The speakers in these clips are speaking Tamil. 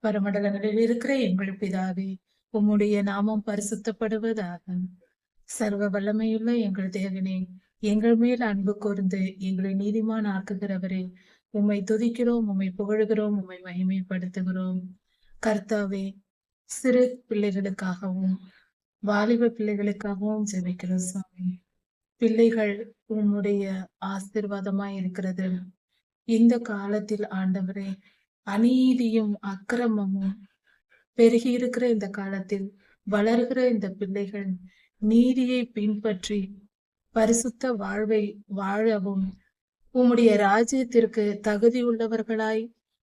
பரமண்டலங்களில் இருக்கிற எங்கள் பிதாவே, உம்முடைய நாமம் பரிசுத்தப்படுவதாக. சர்வ வல்லமையுள்ள எங்கள் தேவனே, எங்கள் மேல் அன்பு கூர்ந்து எங்களை நீதிமான் ஆக்குகிறவரே, உம்மை துதிக்கிறோம், உம்மை புகழுகிறோம், உம்மை மகிமைப்படுத்துகிறோம். கர்த்தாவே, சிறு பிள்ளைகளுக்காகவும் வாலிப பிள்ளைகளுக்காகவும் ஜெபிக்கிறோம் சுவாமி. பிள்ளைகள் உம்முடைய ஆசீர்வாதமாய் இருக்கிறது. இந்த காலத்தில் ஆண்டவரே, அநீதியும் அக்கிரமமும் பெருகி இருக்கிற இந்த காலத்தில் வளர்கிற இந்த பிள்ளைகள் நீதியை பின்பற்றி பரிசுத்த வாழ்வை வாழவும் உம்முடைய ராஜ்யத்திற்கு தகுதியுள்ளவர்களாய்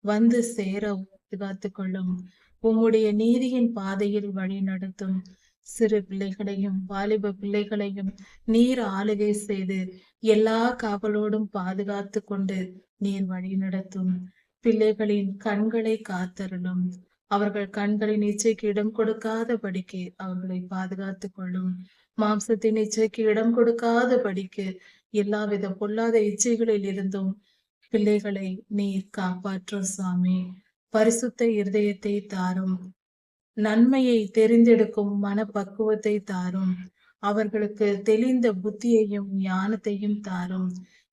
வந்து சேரவும் காத்துக் கொள்ளும். உம்முடைய நீதியின் பாதையில் வழி நடத்தும். சிறு பிள்ளைகளையும் வாலிப பிள்ளைகளையும் நீர் ஆளுகை செய்து எல்லா காவலோடும் பாதுகாத்து கொண்டு நீர் வழி நடத்தும். பிள்ளைகளின் கண்களை காத்தருளும். அவர்கள் கண்களின் இச்சைக்கு இடம் கொடுக்காதபடிக்கு அவர்களை பாதுகாத்து கொள்ளும். மாம்சத்தின் இச்சைக்கு இடம் கொடுக்காதபடிக்கு எல்லாவித பொல்லாத இச்சைகளில் இருந்தும் பிள்ளைகளை நீர் காப்பாற்றும் சுவாமி. பரிசுத்த இருதயத்தை தாரும். நன்மையை தெரிந்தெடுக்கும் மனப்பக்குவத்தை தாரும். அவர்களுக்கு தெளிந்த புத்தியையும் ஞானத்தையும் தாரும்.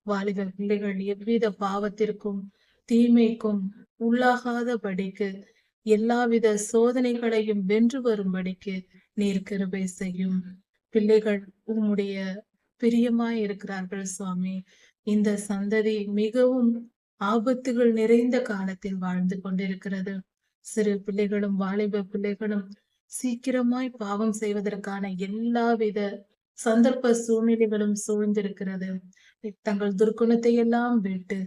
வாலிப பிள்ளைகள் எவ்வித பாவத்திற்கும் தீமைக்கும் உள்ளாகாதபடிக்கு எல்லாவித சோதனைகளையும் வென்று வரும்படிக்கு நீர் கிருபை செய்யும். பிள்ளைகள் உம்முடைய பிரியமாய் இருக்கிறார்கள் சுவாமி. இந்த சந்ததி மிகவும் ஆபத்துகள் நிறைந்த காலத்தில் வாழ்ந்து கொண்டிருக்கிறது. சிறு பிள்ளைகளும் வாலிப பிள்ளைகளும் சீக்கிரமாய் பாவம் செய்வதற்கான எல்லாவித சந்தர்ப்ப சூழ்நிலைகளும் சூழ்ந்திருக்கிறது. தங்கள் துர்க்குணத்தை எல்லாம் விட்டு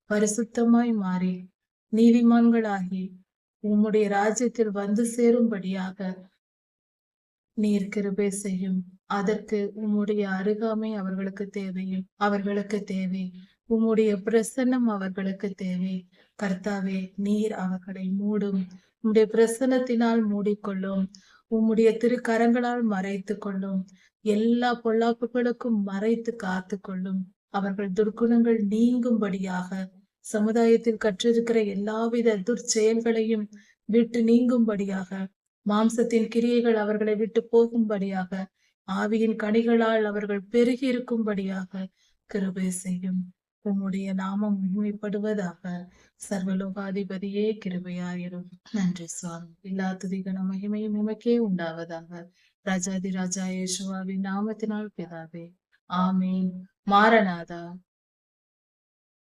பரிசுத்தமாய் மாறி நீதிமான்களாகி உம்முடைய ராஜ்யத்தில் வந்து சேரும்படியாக நீர் கிருபை செய்யும். அதற்கு உம்முடைய அருகாமை அவர்களுக்கு தேவை. உம்முடைய பிரசன்னம் அவர்களுக்கு தேவை. கர்த்தாவே, நீர் அவர்களை மூடும். உம்முடைய பிரசன்னத்தினால் மூடிக்கொள்ளும். உம்முடைய திருக்கரங்களால் மறைத்து கொள்ளும். எல்லா பொல்லாப்புகளுக்கும் மறைத்து காத்து கொள்ளும். அவர்கள் துர்க்குணங்கள் நீங்கும்படியாக சமுதாயத்தில் கற்றிருக்கிற எல்லாவித துர்ச்செயல்களையும் விட்டு நீங்கும்படியாக மாம்சத்தின் கிரியைகள் அவர்களை விட்டு போகும்படியாக ஆவியின் கனிகளால் அவர்கள் பெருகி இருக்கும்படியாக கிருபை செய்யும். உம்முடைய நாமம் மகிமைப்படுவதாக. சர்வலோகாதிபதியே கிருபையாயிரும். நன்றி சுவாமி. எல்லா துதிகன மகிமையும் உமக்கே உண்டாவதாக. ராஜாதி ராஜா இயேசுவாவின் நாமத்தினால் பிதாவே, ஆமீன். மாரநாதா.